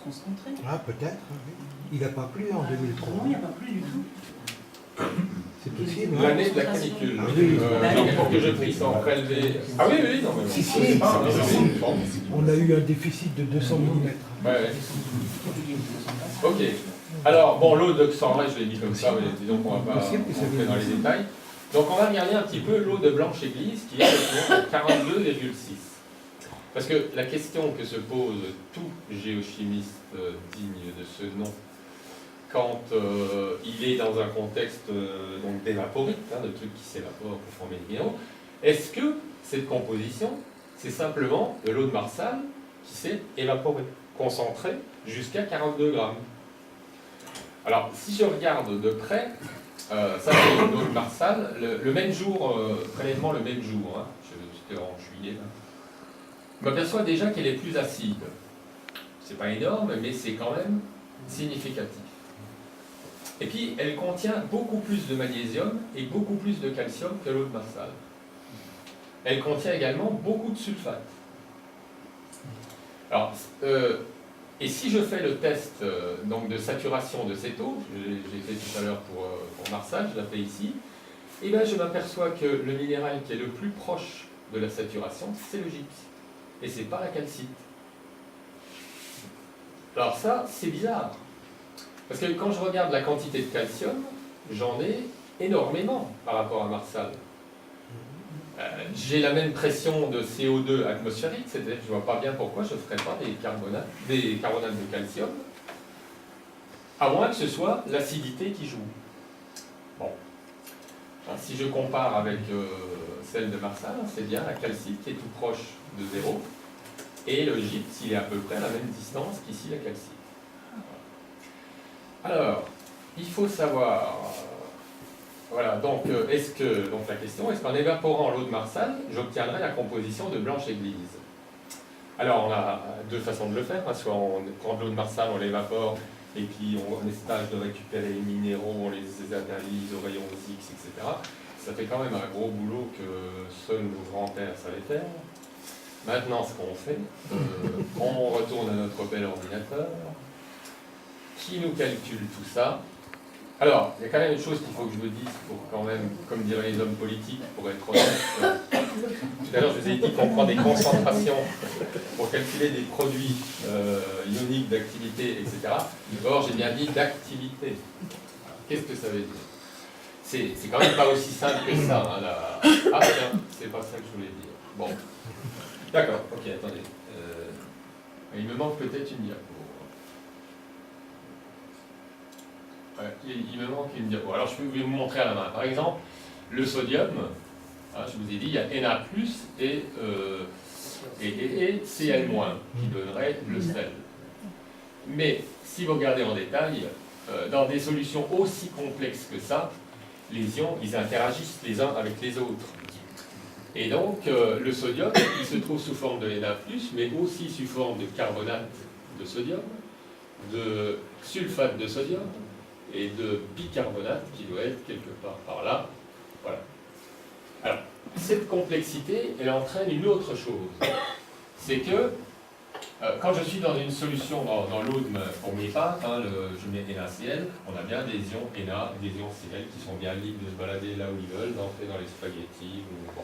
concentré. Ah, peut-être. Oui. Il n'a pas plu en 2003. Non, il n'y a pas plu du tout. C'est possible. Hein. L'année de la canicule. Ah oui. Donc, pour que je puisse en prélever. Ah oui, oui, non, mais. Si, si. C'est pas- bon. On a eu un déficit de 200 mm. Ouais, ouais. Ok. Alors, bon, l'eau de 100, je l'ai mis comme ça, mais disons qu'on ne va pas rentrer dans les détails. Donc, on va regarder un petit peu l'eau de Blanche-Église, qui est à 42,6. Parce que la question que se pose tout géochimiste digne de ce nom, quand il est dans un contexte donc d'évaporique, de trucs qui s'évaporent pour former des minéraux, est-ce que cette composition, c'est simplement de l'eau de Marsal qui s'est évaporée, concentrée jusqu'à 42 grammes? Alors, si je regarde de près, ça c'est l'eau de Marsal, le même jour, prélèvement le même jour, hein, c'était en juillet, là, je m'aperçois déjà qu'elle est plus acide. C'est pas énorme, mais c'est quand même significatif. Et puis, elle contient beaucoup plus de magnésium et beaucoup plus de calcium que l'eau de Marsal. Elle contient également beaucoup de sulfate. Alors, et si je fais le test donc de saturation de cette eau, j'ai fait tout à l'heure pour Marsal, je la fais ici, et bien je m'aperçois que le minéral qui est le plus proche de la saturation, c'est le gypse. Et c'est pas la calcite. Alors ça, c'est bizarre. Parce que quand je regarde la quantité de calcium, j'en ai énormément par rapport à Marsal. J'ai la même pression de CO2 atmosphérique, c'est-à-dire que je ne vois pas bien pourquoi je ne ferais pas des carbonates de calcium, à moins que ce soit l'acidité qui joue. Bon. Alors, si je compare avec celle de Marsal, c'est bien la calcite qui est tout proche de 0, et le gypse, il est à peu près à la même distance qu'ici la calcite. Alors, il faut savoir, voilà, donc la question, est-ce qu'en évaporant l'eau de Marsal, j'obtiendrai la composition de Blanche-Église? Alors, on a deux façons de le faire, soit on prend de l'eau de Marsal, on l'évapore, et puis on essaie de récupérer les minéraux, on les analyse au rayon X, etc. Ça fait quand même un gros boulot que seuls nos grands-pères savaient faire. Maintenant, ce qu'on fait, on retourne à notre bel ordinateur, qui nous calcule tout ça. Alors, il y a quand même une chose qu'il faut que je vous dise, pour quand même, comme diraient les hommes politiques, pour être honnête. Tout à l'heure, je vous ai dit qu'on prend des concentrations pour calculer des produits ioniques d'activité, etc. Or, j'ai bien dit d'activité. Qu'est-ce que ça veut dire? C'est quand même pas aussi simple que ça. Hein, là. Ah tiens, c'est pas ça que je voulais dire. Bon. D'accord, ok, attendez. Il me manque peut-être une diapo. Ouais, il me manque une diapo. Alors je peux vous montrer à la main. Par exemple, le sodium, hein, je vous ai dit, il y a Na+, et Cl-, qui donnerait le sel. Mais si vous regardez en détail, dans des solutions aussi complexes que ça, les ions, ils interagissent les uns avec les autres. Et donc, le sodium, il se trouve sous forme de Na+, mais aussi sous forme de carbonate de sodium, de sulfate de sodium, et de bicarbonate qui doit être quelque part par là. Voilà. Alors, cette complexité, elle entraîne une autre chose. C'est que, quand je suis dans une solution, dans l'eau pour mes pâtes, hein, je mets NaCl, on a bien des ions Na, des ions Cl qui sont bien libres de se balader là où ils veulent, d'entrer dans les spaghettis. Bon.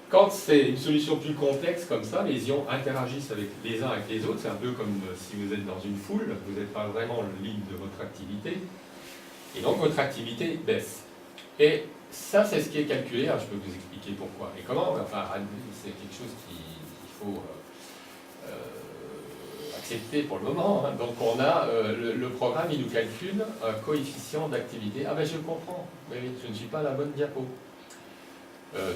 Quand c'est une solution plus complexe comme ça, les ions interagissent les uns avec les autres. C'est un peu comme si vous êtes dans une foule, vous n'êtes pas vraiment libre de votre activité. Et donc votre activité baisse. Et ça, c'est ce qui est calculé. Alors, je peux vous expliquer pourquoi. Et comment? Enfin, c'est quelque chose qu'il faut accepter pour le moment. Hein. Donc on a, le programme, il nous calcule un coefficient d'activité. Ah ben je comprends, mais je ne suis pas à la bonne diapo.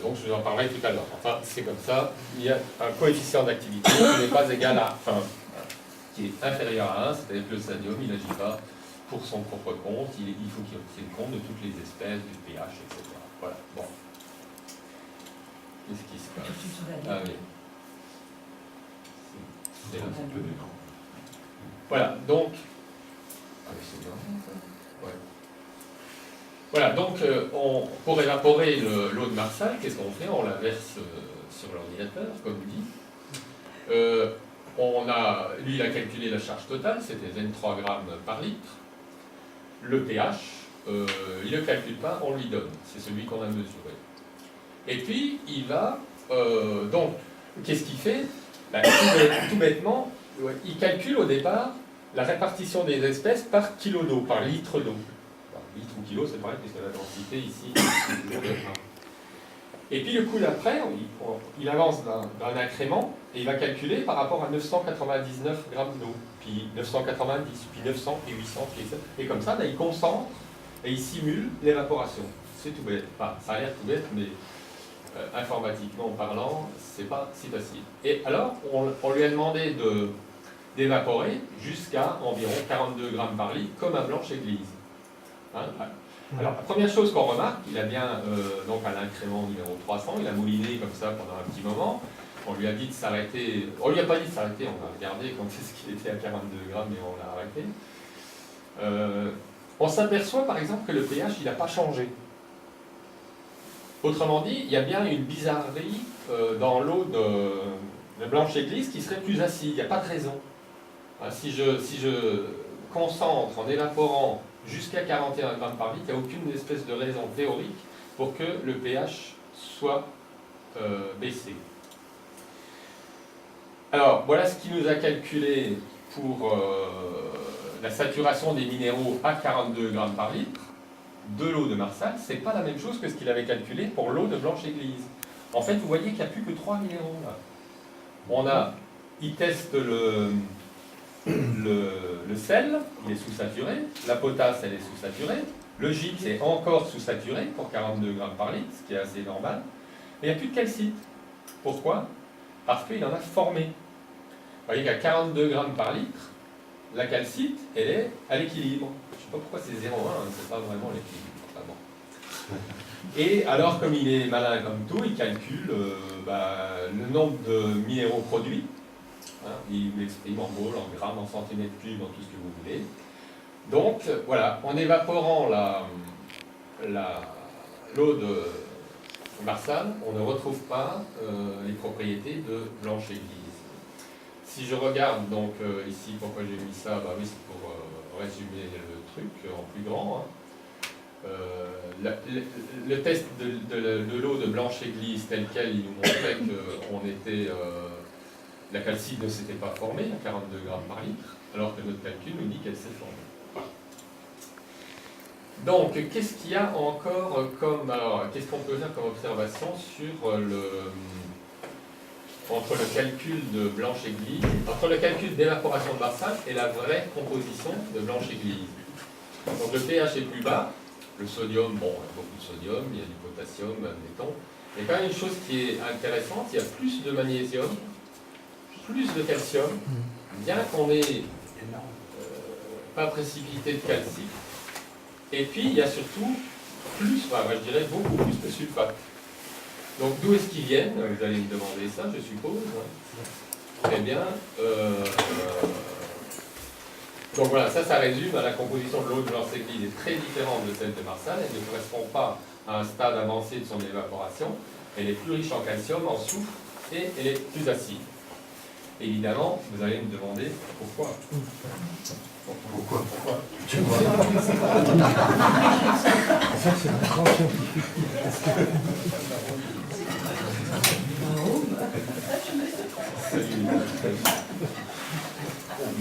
Donc je vous en parlerai tout à l'heure. Enfin, c'est comme ça, il y a un coefficient d'activité qui n'est pas égal à 1, qui est inférieur à 1, c'est-à-dire que le sodium, il n'agit pas pour son propre compte, il faut qu'il tienne compte de toutes les espèces, du pH, etc. Voilà, bon. Qu'est-ce qui se passe? Ah oui. C'est un petit peu d'écran. Voilà, donc... Ah oui, c'est bien, ça. Ouais. Voilà, donc pour évaporer l'eau de Marsal, qu'est-ce qu'on fait? On la verse sur l'ordinateur, comme dit. lui, il a calculé la charge totale, c'était N 3 grammes par litre. Le pH, il ne le calcule pas, on lui donne. C'est celui qu'on a mesuré. Et puis, il va... donc, qu'est-ce qu'il fait? Ben, tout bêtement, il calcule au départ la répartition des espèces par kilo d'eau, par litre d'eau. Litre ou kilo, c'est pareil, puisque la densité ici est toujours de 1. Et puis le coup d'après, il avance d'un incrément et il va calculer par rapport à 999 grammes d'eau, puis 990, puis 900, puis 800, puis 700. Et comme ça, ben, il concentre et il simule l'évaporation. C'est tout bête. Enfin, ça a l'air tout bête, mais informatiquement parlant, c'est pas si facile. Et alors, on lui a demandé d'évaporer jusqu'à environ 42 grammes par litre, comme à Blanche-Église. Hein? Alors, la première chose qu'on remarque, il a bien, donc à l'incrément numéro 300, il a mouliné comme ça pendant un petit moment. On lui a dit de s'arrêter. On lui a pas dit de s'arrêter, on va regarder quand est-ce qu'il était à 42 grammes et on l'a arrêté. On s'aperçoit par exemple que le pH, il n'a pas changé. Autrement dit, il y a bien une bizarrerie dans l'eau de Blanche-Église qui serait plus acide, il n'y a pas de raison. Si je concentre en évaporant jusqu'à 41 grammes par litre, il n'y a aucune espèce de raison théorique pour que le pH soit baissé. Alors, voilà ce qu'il nous a calculé pour la saturation des minéraux à 42 grammes par litre de l'eau de Marsal. Ce n'est pas la même chose que ce qu'il avait calculé pour l'eau de Blanche-Église. En fait, vous voyez qu'il n'y a plus que 3 minéraux là. Il teste le sel, il est sous-saturé, la potasse, elle est sous-saturée, le gypse est encore sous-saturé pour 42 grammes par litre, ce qui est assez normal, mais il n'y a plus de calcite. Pourquoi? Parce qu'il en a formé. Vous voyez qu'à 42 grammes par litre, la calcite, elle est à l'équilibre. Je ne sais pas pourquoi c'est 0,1, hein, c'est pas vraiment l'équilibre. Enfin bon. Et alors, comme il est malin comme tout, il calcule le nombre de minéraux produits. Hein, il l'exprime en mol, en grammes, en centimètres cubes, en tout ce que vous voulez. Donc, voilà, en évaporant l'eau de Marsal, on ne retrouve pas les propriétés de Blanche-Église. Si je regarde donc ici, pourquoi j'ai mis ça, bah oui, c'est pour résumer le truc en plus grand. Hein. Le test de l'eau de Blanche-Église tel quel, il nous montrait que la calcite ne s'était pas formée à 42 grammes par litre, alors que notre calcul nous dit qu'elle s'est formée. Donc, qu'est-ce qu'il y a encore comme... Alors, qu'est-ce qu'on peut faire comme observation sur entre le calcul de Blanche-Église, entre le calcul d'évaporation de Marsal et la vraie composition de Blanche-Église. Donc, le pH est plus bas, le sodium, bon, il y a beaucoup de sodium, il y a du potassium, admettons. Il y a quand même une chose qui est intéressante, il y a plus de magnésium, plus de calcium, bien qu'on n'ait pas précipité de calcite. Et puis, il y a surtout plus, enfin, moi je dirais beaucoup plus de sulfate. Donc, d'où est-ce qu'ils viennent? Vous allez me demander ça, je suppose. Très bien. Donc voilà, ça résume à la composition de l'eau de Blanche-Église est très différente de celle de Marsal. Elle ne correspond pas à un stade avancé de son évaporation. Elle est plus riche en calcium, en soufre, et elle est plus acide. Évidemment, vous allez me demander pourquoi. Pourquoi Ça, c'est un grand scientifique.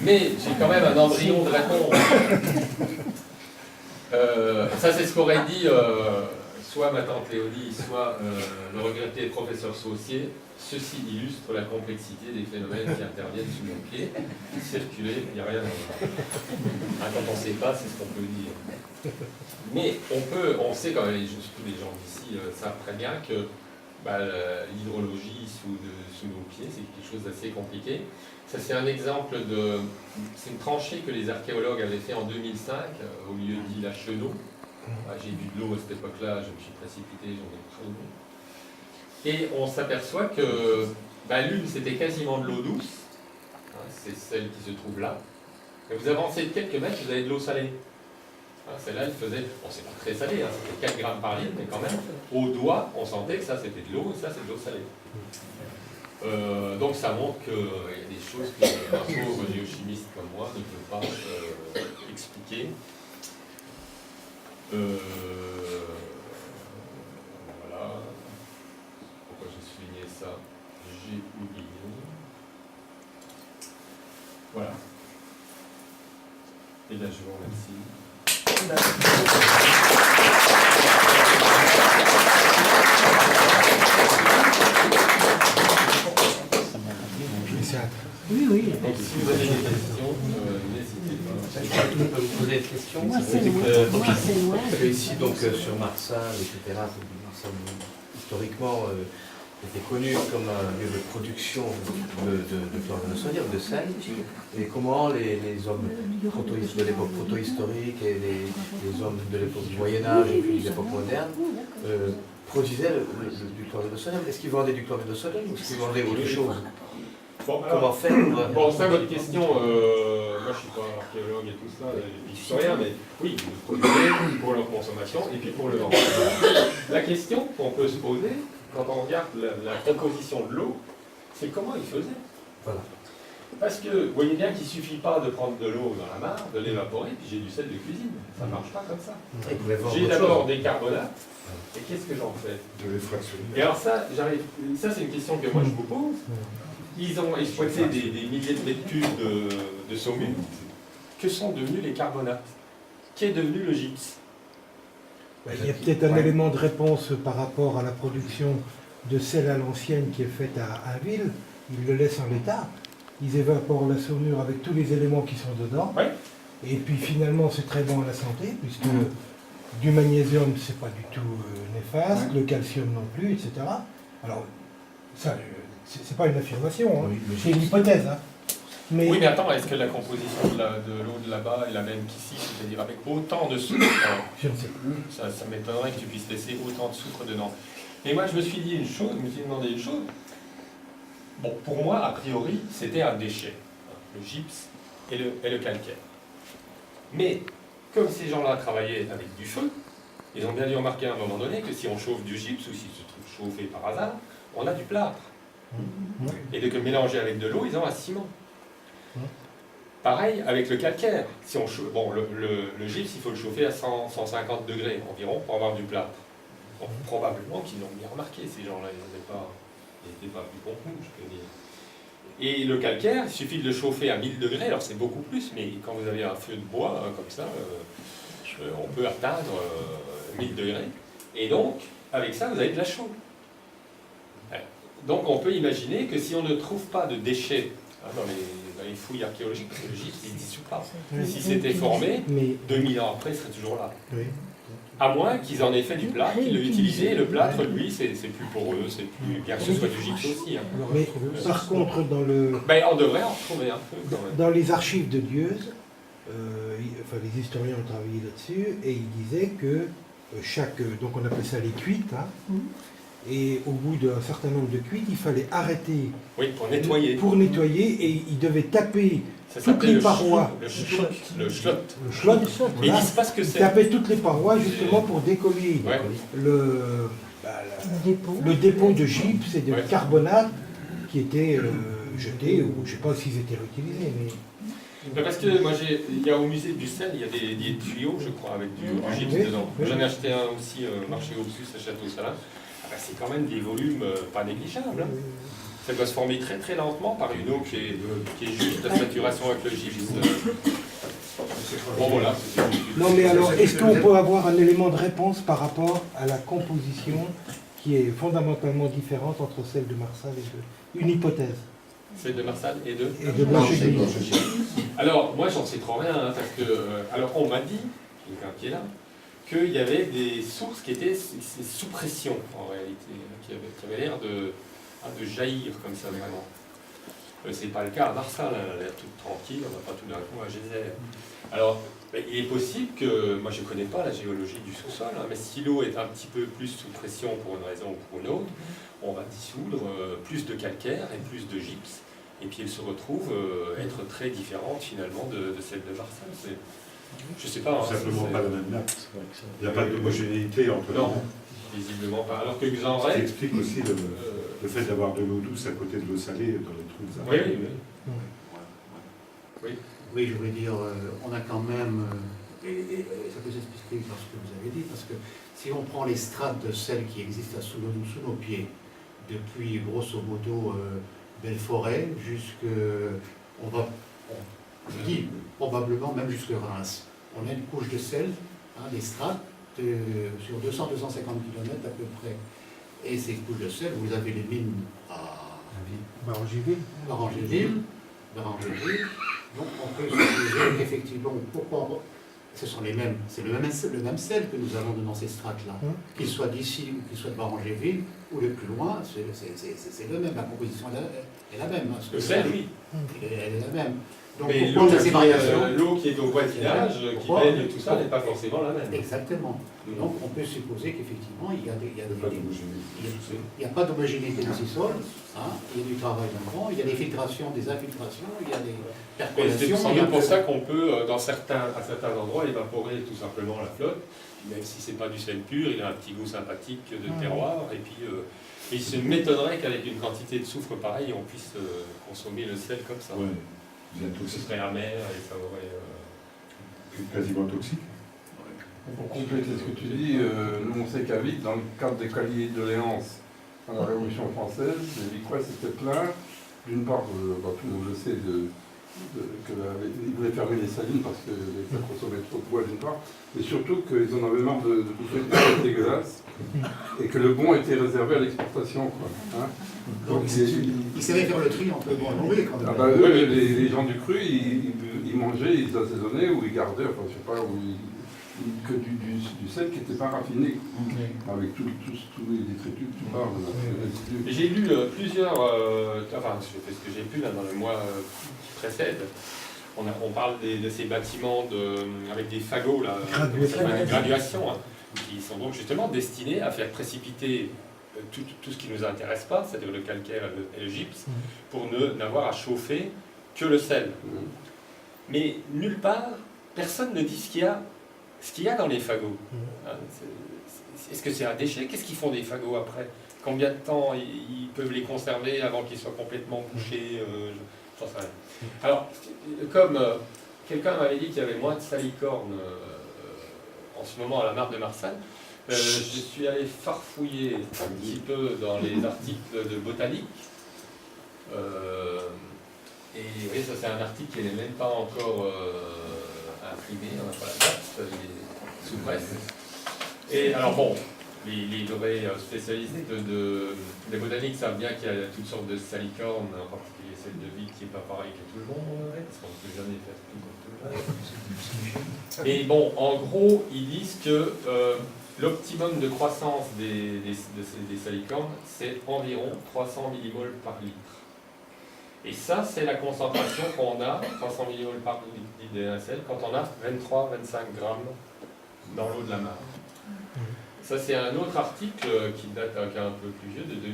Mais j'ai quand même un embryon de réponse. Ça, c'est ce qu'aurait dit soit ma tante Léonie, soit le regretté professeur Saucier. Ceci illustre la complexité des phénomènes qui interviennent sous mon pied. Circuler, il n'y a rien à voir. Quand on ne sait pas, c'est ce qu'on peut dire. Mais on sait quand même, tous les gens d'ici savent très bien que l'hydrologie sous nos pieds, c'est quelque chose d'assez compliqué. Ça, c'est un exemple c'est une tranchée que les archéologues avaient fait en 2005, au lieu dit la Chenot. J'ai bu de l'eau à cette époque-là, je me suis précipité, j'en ai pris. Et on s'aperçoit que l'une, c'était quasiment de l'eau douce, c'est celle qui se trouve là. Et vous avancez de quelques mètres, vous avez de l'eau salée. Celle-là, elle faisait, bon, c'est pas très salé, c'était 4 grammes par litre, mais quand même, au doigt, on sentait que ça c'était de l'eau et ça c'est de l'eau salée. Donc ça montre qu'il y a des choses qu'un pauvre géochimiste comme moi ne peut pas expliquer. Voilà. Pourquoi j'ai souligné ça? J'ai oublié. Voilà. Et bien je vous remercie. Oui, oui. Donc si vous avez des questions, n'hésitez pas. Je peux vous poser une question. Moi, c'est loin. Moi, c'est loin. Parce que ici, donc, sur Marsal, etc., Marsal, historiquement, était connu comme un lieu de production de chlorure de sodium, de sel. Et comment les hommes de l'époque protohistorique et les hommes de l'époque du Moyen-Âge et puis de l'époque moderne produisaient du chlorure de sodium. Est-ce qu'ils vendaient du chlorure de sodium ou est-ce qu'ils vendaient autre chose? Bon, Comment faire bon, ça, votre question, moi je ne suis pas archéologue et tout ça, historien, mais oui, vous produisez pour leur consommation et puis pour le vendre. La question qu'on peut se poser, quand on regarde la composition de l'eau, c'est comment ils faisaient. Voilà. Parce que vous voyez bien qu'il ne suffit pas de prendre de l'eau dans la mare, de l'évaporer, puis j'ai du sel de cuisine. Ça ne marche pas comme ça. J'ai d'abord des carbonates, et qu'est-ce que j'en fais? De les fractionner. Et alors ça, c'est une question que moi je vous pose. Ils ont exploité des milliers de mètres cubes de saumure. Que sont devenus les carbonates? Qu'est devenu le gypse? Il y a peut-être un élément de réponse par rapport à la production de sel à l'ancienne qui est faite à Ville. Ils le laissent en l'état. Ils évaporent la saumure avec tous les éléments qui sont dedans. Ouais. Et puis finalement, c'est très bon à la santé, puisque du magnésium, c'est pas du tout néfaste, le calcium non plus, etc. Alors, ça, c'est pas une affirmation, hein. C'est une hypothèse. Hein. Mais... Oui, mais attends, est-ce que la composition de l'eau de là-bas est la même qu'ici, c'est-à-dire avec autant de sucre? Je ne sais plus. Ça m'étonnerait que tu puisses laisser autant de sucre dedans. Et moi, je me suis dit une chose, je me suis demandé une chose. Bon, pour moi, a priori, c'était un déchet, le gypse et le calcaire. Mais, comme ces gens-là travaillaient avec du feu, ils ont bien dû remarquer à un moment donné que si on chauffe du gypse, ou si se trouve chauffé par hasard, on a du plâtre. Et de que mélanger avec de l'eau, ils ont un ciment. Pareil avec le calcaire. Si on chauffe, bon, le gypse, il faut le chauffer à 150 degrés environ pour avoir du plâtre. Bon, probablement qu'ils l'ont bien remarqué, ces gens-là. Ils n'étaient pas plus cons que nous, je peux dire. Et le calcaire, il suffit de le chauffer à 1000 degrés, alors c'est beaucoup plus, mais quand vous avez un feu de bois comme ça, on peut atteindre 1000 degrés. Et donc, avec ça, vous avez de la chaux. Donc on peut imaginer que si on ne trouve pas de déchets dans les fouilles archéologiques, parce que le gypse il ne dissout pas. Si c'était formé, 2000 ans après, il serait toujours là. Oui. À moins qu'ils en aient fait du plâtre, qu'ils l'aient utilisé, et le plâtre, lui, c'est plus poreux, c'est plus... bien que ce soit du gypse aussi. Hein. Mais par contre, dans le... Ben, on devrait en retrouver un peu quand même. Dans les archives de Dieuze, enfin, les historiens ont travaillé là-dessus, et ils disaient que donc on appelle ça les cuites, hein, et au bout d'un certain nombre de cuites, il fallait arrêter. Oui, pour nettoyer. Pour nettoyer, et ils devaient taper Ça toutes les parois. Le schlott. Le schlott, Et ils voilà. disent pas ce que Ils c'est. tapaient toutes les parois justement pour décoller Ouais. le dépôt de gypse et de Ouais. carbonate qui était jeté, ou je ne sais pas s'ils étaient réutilisés, mais... Ben parce que moi, il y a au musée du sel, il y a des tuyaux, je crois, avec du gypse Oui, dedans. oui. J'en ai acheté un aussi marché Opus à Château-Salin. Ah ben, c'est quand même des volumes pas négligeables. Hein. Ça doit se former très très lentement par une eau qui est juste à saturation avec le gypse. Bon voilà. Non mais alors, est-ce qu'on peut avoir un élément de réponse par rapport à la composition qui est fondamentalement différente entre celle de Marsal et de... Une hypothèse. Celle de Marsal et de Blanchet-Guilly. Alors, moi, j'en sais trop rien, hein, parce que... alors, on m'a dit, quelqu'un qui est là, qu'il y avait des sources qui étaient sous pression, en réalité, qui avaient l'air de jaillir comme ça, vraiment. C'est pas le cas à Marsal, elle a l'air toute tranquille, on va pas tout d'un coup à Gézère. Alors, il est possible que, moi je ne connais pas la géologie du sous-sol, hein, mais si l'eau est un petit peu plus sous pression pour une raison ou pour une autre, on va dissoudre plus de calcaire et plus de gypse, et puis elle se retrouve être très différente finalement de celle de Marsal. Je sais pas. Hein, Tout simplement c'est- pas la même nappe. Il n'y a pas d'homogénéité entre les Non, deux. visiblement pas. Alors que le Ce qui Xanray... explique aussi le fait d'avoir de l'eau douce à côté de l'eau salée dans les trous de Oui, Xanray. oui. Oui, je voulais dire, on a quand même, et ça peut s'expliquer par ce que vous avez dit, parce que si on prend les strates de sel qui existent sous nos pieds, depuis grosso modo Belforêt jusque, je dis probablement même jusque Reims, on a une couche de sel, des strates, sur 200-250 km à peu près. Et ces couches de sel, vous avez les mines à Barangéville. Barangéville. Donc on peut supposer qu'effectivement, pourquoi ce sont les mêmes, c'est le même sel que nous avons dans ces strates-là, qu'il soit d'ici ou qu'il soit de Barangéville ou de plus loin, c'est le même, la composition est la même. Le sel, oui. Elle est la même. Donc Mais pourquoi ces variations l'eau qui est au voisinage, qui Pourquoi baigne tout ça, n'est pas forcément la même. Exactement. Donc on peut supposer qu'effectivement, il y a Pas d'homogénéité. il n'y a pas d'homogénéité dans ces sols, il y a du travail d'avant, il y a des filtrations, des infiltrations, il y a des Et percolations. c'est sans il y a doute pour que- ça qu'on peut, à certains endroits, évaporer tout simplement la flotte, même si c'est pas du sel pur, il a un petit goût sympathique de terroir, et puis il se m'étonnerait qu'avec une quantité de soufre pareille, on puisse consommer le sel comme ça. Ouais, bientôt Ce c'est serait amer et ça aurait... quasiment toxique. Pour compléter ce que tu dis, nous on sait qu'à Vic, dans le cadre des colliers de Léance à la Révolution française, les Vicrois s'étaient plaints, d'une part, tout le monde le sait, qu'ils voulaient fermer les salines parce que ça consommait trop de bois d'une part, et surtout qu'ils en avaient marre de bouffer des choses dégueulasses, et que le bon était réservé à l'exportation. Donc, il savait faire le tri entre le bon et le mauvais quand même. Ah bah, eux, les gens du cru, ils mangeaient, ils assaisonnaient ou ils gardaient, enfin je sais pas, que du sel qui n'était pas raffiné, avec tous les détritus que tu parles. J'ai lu plusieurs, enfin je fais ce que j'ai pu là, dans le mois qui précède. On parle de ces bâtiments avec des fagots, là, graduation, qui sont donc justement destinés à faire précipiter tout ce qui ne nous intéresse pas, c'est-à-dire le calcaire et le gypse, pour n'avoir à chauffer que le sel. Mais nulle part, personne ne dit ce qu'il y a dans les fagots. Est-ce que c'est un déchet? Qu'est-ce qu'ils font des fagots après? Combien de temps ils peuvent les conserver avant qu'ils soient complètement bouchés? J'en sais rien. Alors, comme quelqu'un m'avait dit qu'il y avait moins de salicorne en ce moment à la mare de Marsanne, je suis allé farfouiller un petit peu dans les articles de botanique. Et oui, ça c'est un article qui n'est même pas encore imprimé, on n'a pas la date, il est sous presse. Et alors bon, les oreilles spécialisées des botaniques savent bien qu'il y a toutes sortes de salicornes, en particulier celle de Vic qui n'est pas pareille que tout le monde, parce qu'on ne peut jamais faire tout comme tout le monde. Et bon, en gros, ils disent que l'optimum de croissance des salicornes, c'est environ 300 millimoles par litre. Et ça, c'est la concentration qu'on a, 300 millimoles par litre d'NaCl, quand on a 23-25 grammes dans l'eau de la mare. Ça, c'est un autre article qui date qui est un peu plus vieux, de 2001.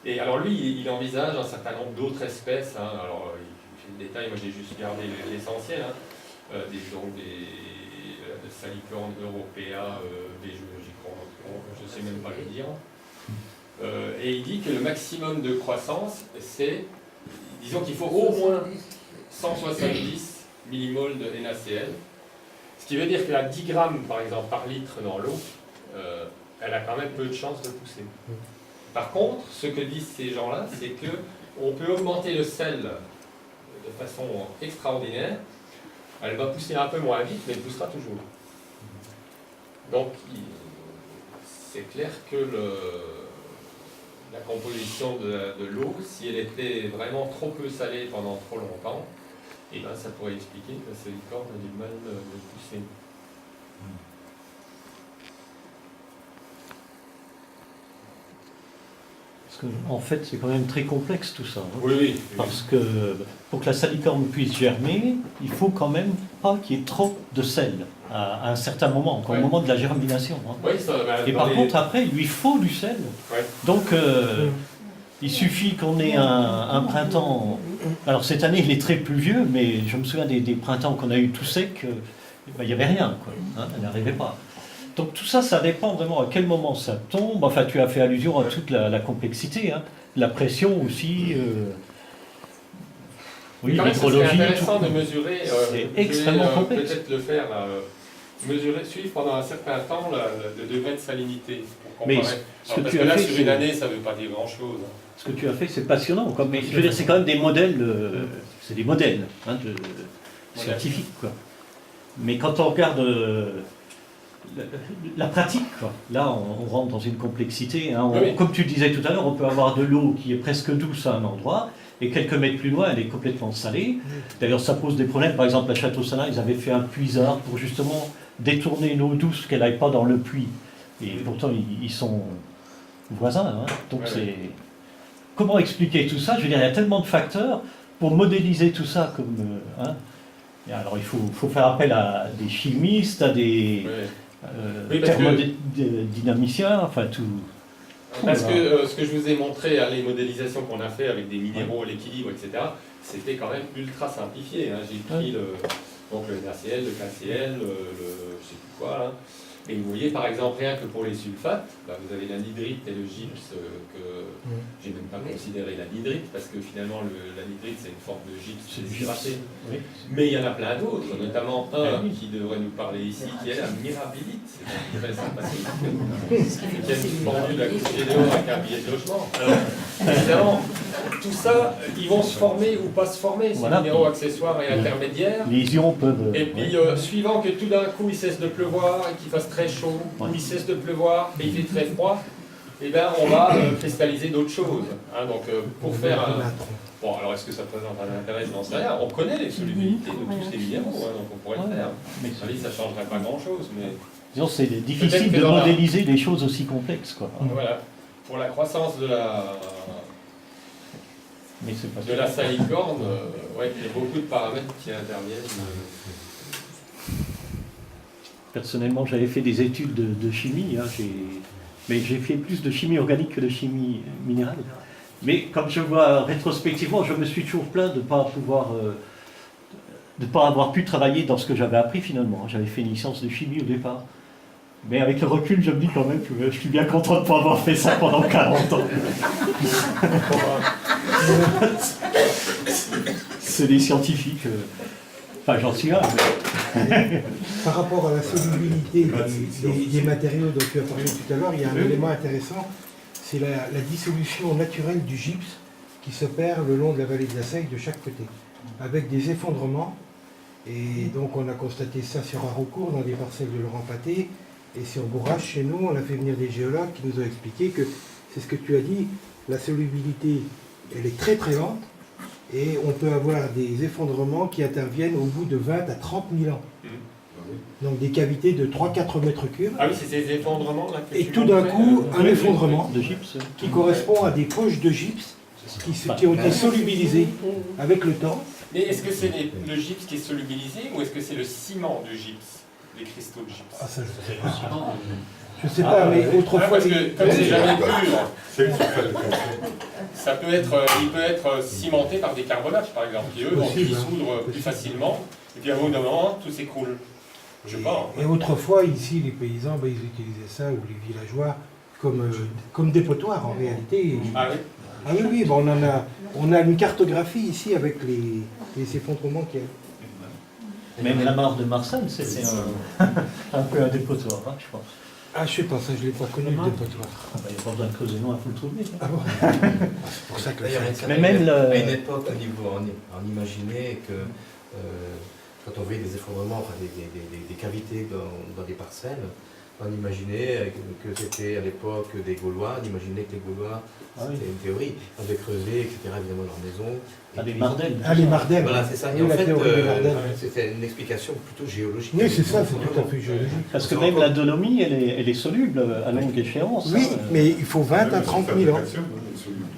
Et alors lui, il envisage un certain nombre d'autres espèces. Alors, j'ai le détail, moi j'ai juste gardé l'essentiel. Des salicorne européa, je ne sais même pas le dire. Et il dit que le maximum de croissance, c'est, disons qu'il faut au moins 170 millimoles de NaCl. Ce qui veut dire qu'à 10 grammes, par exemple, par litre dans l'eau, elle a quand même peu de chances de pousser. Par contre, ce que disent ces gens-là, c'est qu'on peut augmenter le sel de façon extraordinaire. Elle va pousser un peu moins vite, mais elle poussera toujours. Donc, c'est clair que la composition de l'eau, si elle était vraiment trop peu salée pendant trop longtemps, et ben, ça pourrait expliquer que la salicorne a du mal de pousser. Parce que, en fait, c'est quand même très complexe tout ça. Oui, oui. Parce que pour que la salicorne puisse germer, il faut quand même pas qu'il y ait trop de sel à un certain moment, au moment de la germination. Oui, ça, et par contre, après, il lui faut du sel. Ouais. Donc, il suffit qu'on ait un printemps Alors cette année, il est très pluvieux, mais je me souviens des printemps qu'on a eu tout secs, il n'y avait rien, quoi. Hein, elle n'arrivait pas. Donc tout ça, ça dépend vraiment à quel moment ça tombe. Enfin, tu as fait allusion à toute la complexité, hein. La pression aussi. Oui, Quand même, ce serait l'hydrologie. intéressant tout. de mesurer, C'est je vais, extrêmement complexe. peut-être le faire, suivre pendant un certain temps le degré de salinité, pour Mais comparer. ce que Parce tu que as là, fait, sur une année, ça ne veut pas dire grand-chose. Ce que tu as fait, c'est passionnant. Mais je veux dire, c'est quand même des modèles, c'est des modèles hein, scientifiques, quoi. Mais quand on regarde la pratique, quoi, là, on rentre dans une complexité. Hein. Oui. Comme tu disais tout à l'heure, on peut avoir de l'eau qui est presque douce à un endroit, et quelques mètres plus loin, elle est complètement salée. D'ailleurs, ça pose des problèmes. Par exemple, à Château-Salins, ils avaient fait un puisard pour justement détourner une eau douce, qu'elle n'aille pas dans le puits. Et pourtant, ils sont voisins. Hein. Donc, Ouais, c'est... Comment expliquer tout ça? Je veux dire, il y a tellement de facteurs pour modéliser tout ça comme... hein. Et alors, il faut faire appel à des chimistes, à des Oui, parce que- thermodynamiciens, enfin tout. Parce que ce que je vous ai montré, hein, les modélisations qu'on a fait avec des minéraux, l'équilibre, etc., c'était quand même ultra simplifié. Hein. J'ai pris donc le NaCl, le KCl, je sais plus quoi. Hein. Et vous voyez par exemple, rien que pour les sulfates, bah, vous avez l'anhydrite et le gypse que j'ai même pas considéré l'anhydrite, parce que finalement l'anhydrite c'est une forme de gypse déshydraté. Oui. Mais il y en a plein d'autres, notamment un qui devrait nous parler ici, qui est la mirabilite. C'est très sympathique. Qui a une pendule à coucher dehors avec un billet de logement. Alors, évidemment, tout ça, ils vont se former ou pas se former, ces Voilà. minéraux accessoires et intermédiaires. Les ions peuvent... Et puis, suivant que tout d'un coup il cesse de pleuvoir et qu'il fasse très chaud, ou il cesse de pleuvoir et il fait très froid, eh ben, on va cristalliser d'autres choses. Hein, donc, pour faire un... Bon, alors est-ce que ça présente un intérêt? Je n'en sais rien. On connaît les solubilités de tous ces minéraux, hein, donc on pourrait le faire. Mais Ça ne changerait pas grand-chose, mais disons, c'est Peut-être difficile que de dans la- modéliser des choses aussi complexes, quoi. voilà. Pour la croissance de Mais c'est pas la salicorne, ouais, il y a beaucoup de paramètres qui interviennent. Personnellement, j'avais fait des études de chimie, hein, mais j'ai fait plus de chimie organique que de chimie minérale. Mais comme je vois rétrospectivement, je me suis toujours plaint de ne pas pouvoir, de pas avoir pu travailler dans ce que j'avais appris finalement. J'avais fait une licence de chimie au départ. Mais avec le recul, je me dis quand même que je suis bien content de ne pas avoir fait ça pendant 40 ans. C'est des scientifiques. Enfin, j'en suis un. Par rapport à la solubilité des matériaux dont tu as parlé tout à l'heure, il y a un élément intéressant, c'est la dissolution naturelle du gypse qui s'opère le long de la vallée de la Seille de chaque côté, avec des effondrements. Et donc on a constaté ça sur Haraucourt, dans des parcelles de Laurent Pathé, et sur Bourrache, chez nous, on a fait venir des géologues qui nous ont expliqué que, c'est ce que tu as dit, la solubilité, elle est très très lente, et on peut avoir des effondrements qui interviennent au bout de 20 à 30 000 ans. Donc des cavités de 3-4 mètres cubes. Ah oui, c'est ces effondrements là que Et tu tout d'un montrais, coup, un effondrement De gypse. qui correspond à des poches de gypse qui ont été solubilisées avec le temps. Mais est-ce que c'est le gypse qui est solubilisé ou est-ce que c'est le ciment de gypse, les cristaux de gypse? Ah, ça, je sais pas. Je sais pas, mais Ah, autrefois... parce que comme c'est jamais pur, C'est le sulfate de calcium. ça peut être, il peut être cimenté par des carbonates par exemple, qui eux vont se Possible, hein. dissoudre plus facilement, et puis à un bout d'un moment, tout s'écroule. Je sais pas. Et autrefois, ici, les paysans, ben, ils utilisaient ça, ou les villageois, comme dépotoir en réalité. Ah oui. Ah oui, oui, ben, on a une cartographie ici avec les effondrements qu'il y a. Même la mare de Marsanne, c'était un peu un dépotoir, hein, je pense. Ah, je sais pas, ça je ne l'ai pas connu, le dépotoir. Ah bah, il n'y a pas besoin de creuser loin pour le trouver. Hein. Ah bon C'est pour ça que D'ailleurs, Mais même à une époque, au niveau, on imaginait que quand on voyait des effondrements, enfin des cavités dans des parcelles, on imaginait que c'était à l'époque des Gaulois, on imaginait que les Gaulois, c'était une théorie, avaient creusé, etc., évidemment, leur maison. Ah, des Mardelles. Ah, les Mardelles. Voilà, c'est ça. Et Oui, en la fait, théorie des Mardelles. c'était une explication plutôt géologique. Oui, c'est ça, c'est tout à fait géologique. Parce que même la dolomie, elle est soluble à longue échéance. Oui, hein. mais il faut 20 à 30 000 ans.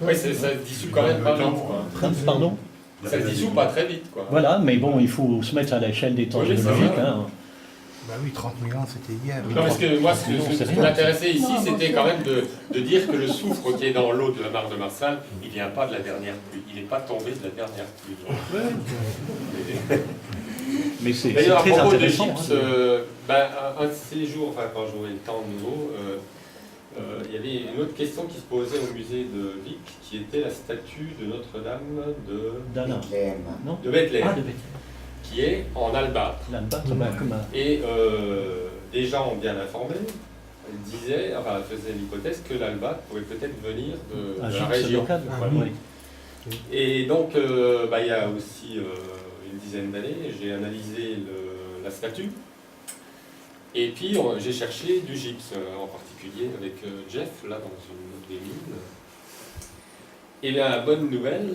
Oui, ça se dissout quand même pas vite, quoi. Pardon. Ça se dissout pas très vite, quoi. Voilà, mais bon, il faut se mettre à l'échelle des temps Oui, mais ça géologiques. va. Hein. Bah oui, 30 000 ans, c'était hier. Non, parce que moi, ce c'est qui rien. m'intéressait ici, c'était quand même de dire que le soufre qui est dans l'eau de la mare de Marsal, il ne vient pas de la dernière pluie. Il n'est pas tombé de la dernière pluie. Mais c'est D'ailleurs, à très propos de intéressant. gypse, un de ces jours, enfin, quand j'aurai le temps de nouveau, il y avait une autre question qui se posait au musée de Vic, qui était la statue de Notre-Dame d'Anna. Non de Bethléem, Ah, de Bethléem. qui est en albâtre. L'albâtre, ben, comme un... Et des gens ont bien informé, disaient, enfin faisaient l'hypothèse que l'albâtre pouvait peut-être venir de un la gypse région. local. Ah oui. Oui. Et donc, il y a aussi une dizaine d'années, j'ai analysé la statue. Et puis, j'ai cherché du gypse, en particulier avec Jeff, là, dans une des mines. Et la bonne nouvelle,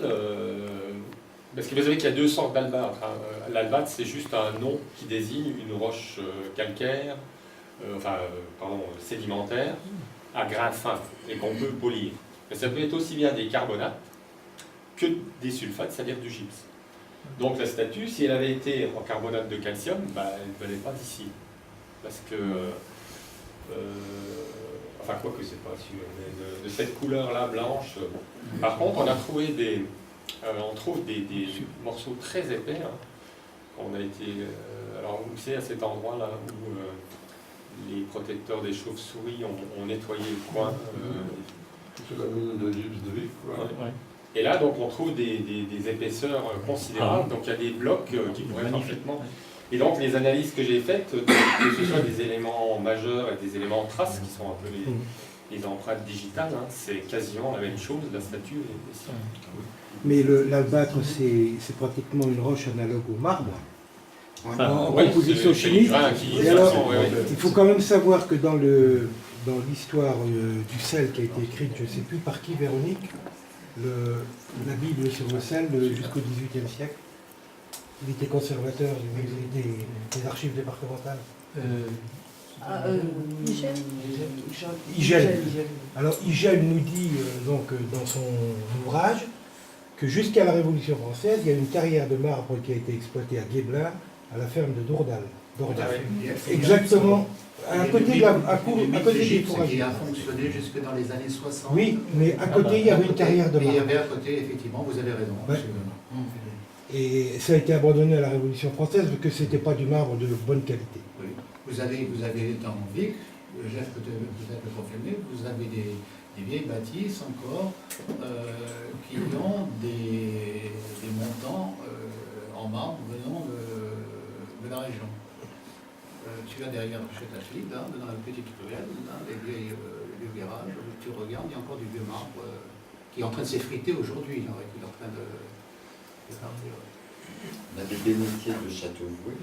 parce que vous savez qu'il y a deux sortes d'albâtre. Hein. L'albâtre, c'est juste un nom qui désigne une roche calcaire, sédimentaire, à grains fins, et qu'on peut polir. Mais ça peut être aussi bien des carbonates que des sulfates, c'est-à-dire du gypse. Donc la statue, si elle avait été en carbonate de calcium, elle ne venait pas d'ici. Parce que, quoi que c'est pas sûr, mais de cette couleur-là, blanche. Par contre, on a trouvé des morceaux très épais. Hein, on a été, alors vous savez, à cet endroit-là où les protecteurs des chauves-souris ont nettoyé le coin. C'est la mine de gypse de Vic, quoi. Ouais. Et là, donc, on trouve des épaisseurs considérables. Donc, il y a des blocs qui pourraient Magnifique. parfaitement. Et donc, les analyses que j'ai faites, que ce soit des éléments majeurs et des éléments traces, qui sont un peu les empreintes digitales, hein, c'est quasiment la même chose. La statue est ici. Mais l'albâtre, c'est pratiquement une roche analogue au marbre. Enfin, En Ouais, composition c'est chimique. du grain qui- Et alors, ouais, ouais. il faut quand même savoir que dans l'histoire du sel qui a été écrite, je ne sais plus par qui, Véronique, la Bible sur le sel jusqu'au XVIIIe siècle. Il était conservateur du musée des archives départementales. Igel. Alors Igel nous dit dans son ouvrage que jusqu'à la Révolution française, il y a une carrière de marbre qui a été exploitée à Guébelin, à la ferme de Dourdal. Exactement. À côté des fourrages. Qui a fonctionné jusque dans les années 60. Oui, mais à côté, il y avait une carrière de Et il y marbre. avait à côté, effectivement, vous avez raison. Ouais. Et ça a été abandonné à la Révolution française parce que ce n'était pas du marbre de bonne qualité. Oui. Vous avez dans Vic, Jeff peut peut-être le confirmer, vous avez des vieilles bâtisses encore qui ont des montants en marbre venant de la région. Tu as derrière chez ta fille, là, dans la petite ruelle, là, les vieux garages, tu regardes, il y a encore du vieux marbre qui est en train de s'effriter aujourd'hui, là, qui est en train de partir. On a des bénitiers de Châteaurouet,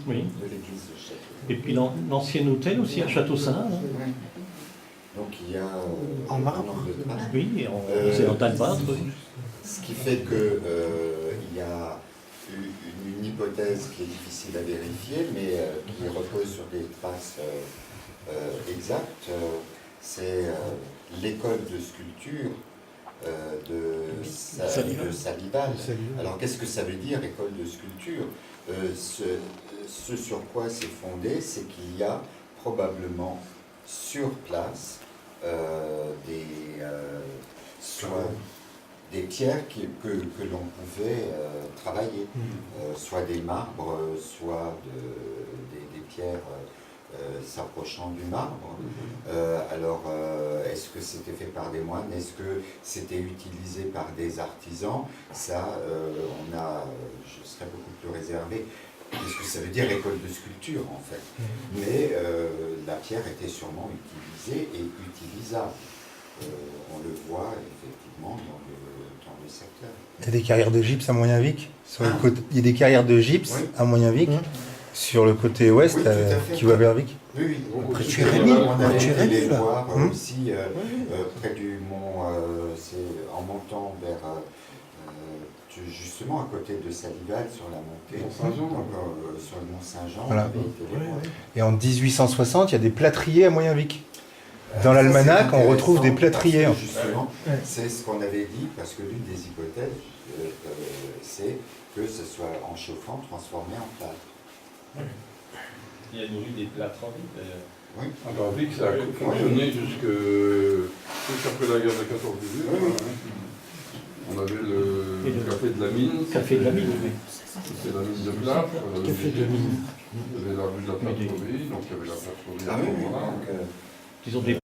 Oui. de l'église de Châteaurouet. Et puis l'ancien hôtel aussi à Château-Saint. Hein. Donc il y a En marbre. de traces. Oui, c'est en albâtre. Oui. Ce qui fait que il y a une hypothèse qui est difficile à vérifier, mais qui repose sur des traces exactes. C'est l'école de sculpture de Salival. Alors qu'est-ce que ça veut dire, école de sculpture? Ce sur quoi c'est fondé, c'est qu'il y a probablement sur place soit des pierres que l'on pouvait travailler, soit des marbres, soit des pierres s'approchant du marbre. Est-ce que c'était fait par des moines? Est-ce que c'était utilisé par des artisans? Ça, je serais beaucoup plus réservé. Qu'est-ce que ça veut dire école de sculpture en fait? Mais la pierre était sûrement utilisée et utilisable. On le voit effectivement dans le secteur. Il y a des carrières de gypse à Moyen-Vic. Il y a des carrières de gypse à Moyen-Vic. Sur le côté ouest, qui va vers Vic. Oui, Près de Chérémy, on a été les là. voir aussi près du mont, c'est en montant vers, justement à côté de Salival, sur la montée, sur le mont Saint-Jean. Voilà. On avait été les voir. Et en 1860, il y a des plâtriers à Moyen-Vic. Dans l'almanach, on retrouve des plâtriers. Parce que justement, c'est ce qu'on avait dit, parce que l'une des hypothèses, c'est que ce soit en chauffant transformé en plâtre. Il y a une rue des Plâtres en ville, d'ailleurs. Oui. Alors, Vic, ça a fonctionné jusqu'après la guerre de 14-18. On avait le café de la mine. Café de la mine, oui. C'est la mine de Plâtre. Café de la mine. Il y avait la rue de la Plâtrerie, donc il y avait la Plâtrerie Ah à ce oui, moment-là. donc, Disons des